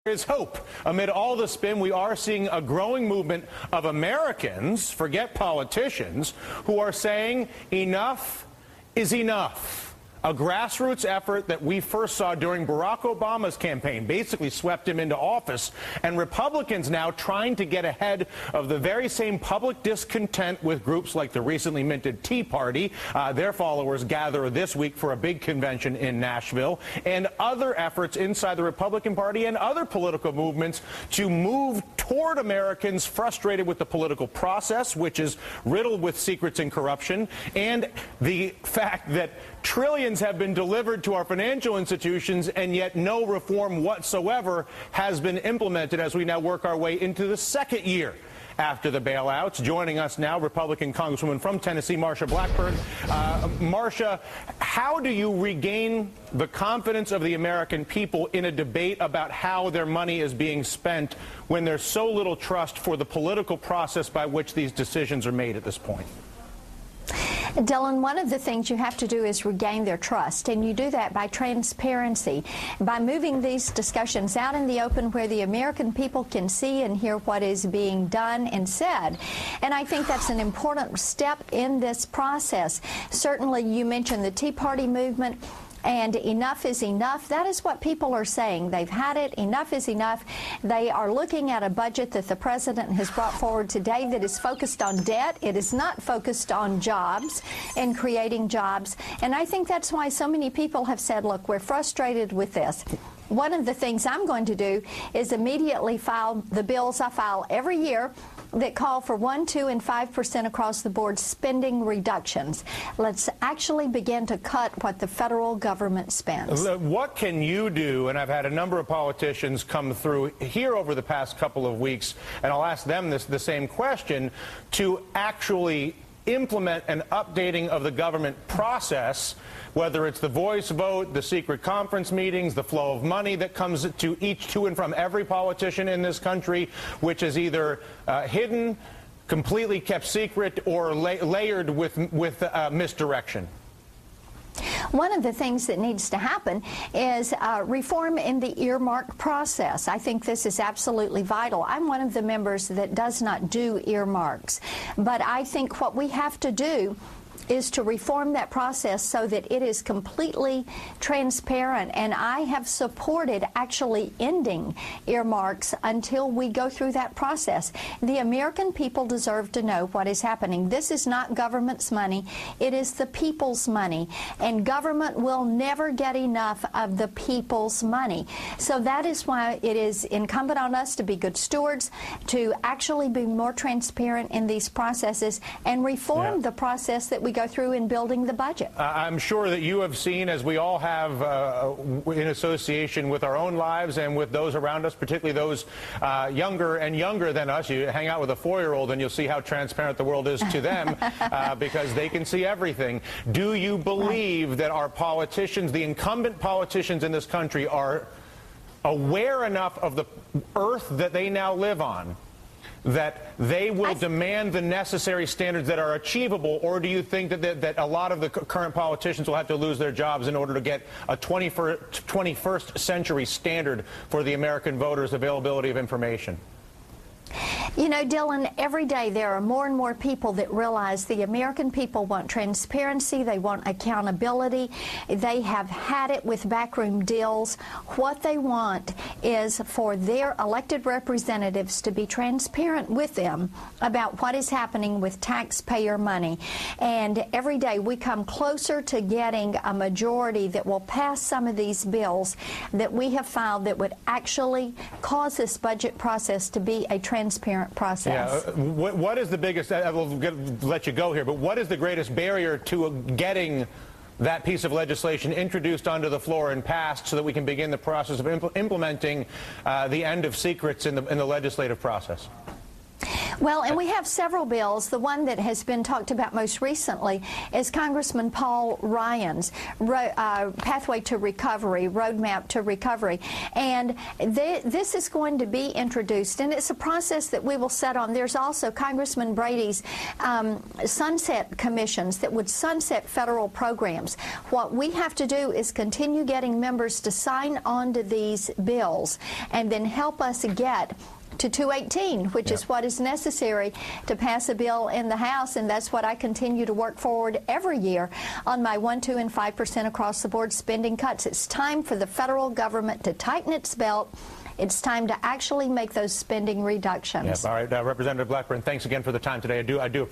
Is hope. Amid all the spin, we are seeing a growing movement of Americans, forget politicians, who are saying enough is enough. A grassroots effort that we first saw during Barack Obama's campaign basically swept him into office, and Republicans now trying to get ahead of the very same public discontent with groups like the recently minted Tea Party. Their followers gather this week for a big convention in Nashville, and other efforts inside the Republican Party and other political movements to move toward Americans frustrated with the political process, which is riddled with secrets and corruption, and the fact that trillions have been delivered to our financial institutions, and yet no reform whatsoever has been implemented as we now work our way into the second year after the bailouts. Joining us now, Republican Congresswoman from Tennessee, Marsha Blackburn. Marsha, how do you regain the confidence of the American people in a debate about how their money is being spent when there's so little trust for the political process by which these decisions are made at this point? Dylan, one of the things you have to do is regain their trust, and you do that by transparency, by moving these discussions out in the open where the American people can see and hear what is being done and said. And I think that's an important step in this process. Certainly, you mentioned the Tea Party movement. And enough is enough. That is what people are saying. They've had it. Enough is enough. They are looking at a budget that the president has brought forward today that is focused on debt. It is not focused on jobs and creating jobs. And I think that's why so many people have said, look, we're frustrated with this. One of the things I'm going to do is immediately file the bills I file every year that call for 1%, 2%, and 5% across the board spending reductions. Let's actually begin to cut what the federal government spends. What can you do? And I've had a number of politicians come through here over the past couple of weeks, and I'll ask them the same question, to actually implement an updating of the government process, whether it's the voice vote, the secret conference meetings, the flow of money that comes to and from every politician in this country, which is either hidden, completely kept secret, or layered with misdirection. One of the things that needs to happen is reform in the earmark process. I think this is absolutely vital. I'm one of the members that does not do earmarks, but I think what we have to do is to reform that process so that it is completely transparent. And I have supported actually ending earmarks until we go through that process. The American people deserve to know what is happening. This is not government's money. It is the people's money. And government will never get enough of the people's money. So that is why it is incumbent on us to be good stewards, to actually be more transparent in these processes and reform the process that we go through in building the budget. I'm sure that you have seen, as we all have in association with our own lives and with those around us, particularly those younger and younger than us. You hang out with a 4-year-old and you'll see how transparent the world is to them because they can see everything. Do you believe that our politicians, the incumbent politicians in this country, are aware enough of the earth that they now live on that they will demand the necessary standards that are achievable, or do you think that a lot of the current politicians will have to lose their jobs in order to get a 21st century standard for the American voters' availability of information? You know, Dylan, every day there are more and more people that realize the American people want transparency, they want accountability, they have had it with backroom deals. What they want is for their elected representatives to be transparent with them about what is happening with taxpayer money. And every day we come closer to getting a majority that will pass some of these bills that we have filed that would actually cause this budget process to be a transparent process. Yeah. What is the biggest, I will let you go here, but what is the greatest barrier to getting that piece of legislation introduced onto the floor and passed so that we can begin the process of implementing the end of secrets in the legislative process? Well, and we have several bills. The one that has been talked about most recently is Congressman Paul Ryan's Pathway to Recovery, Roadmap to Recovery. And this is going to be introduced, and it's a process that we will set on. There's also Congressman Brady's sunset commissions that would sunset federal programs. What we have to do is continue getting members to sign on to these bills and then help us get to 218, which is what is necessary to pass a bill in the House, and that's what I continue to work forward every year on my 1%, 2%, and 5% across the board spending cuts. It's time for the federal government to tighten its belt. It's time to actually make those spending reductions. All right, Representative Blackburn, thanks again for the time today. I do appreciate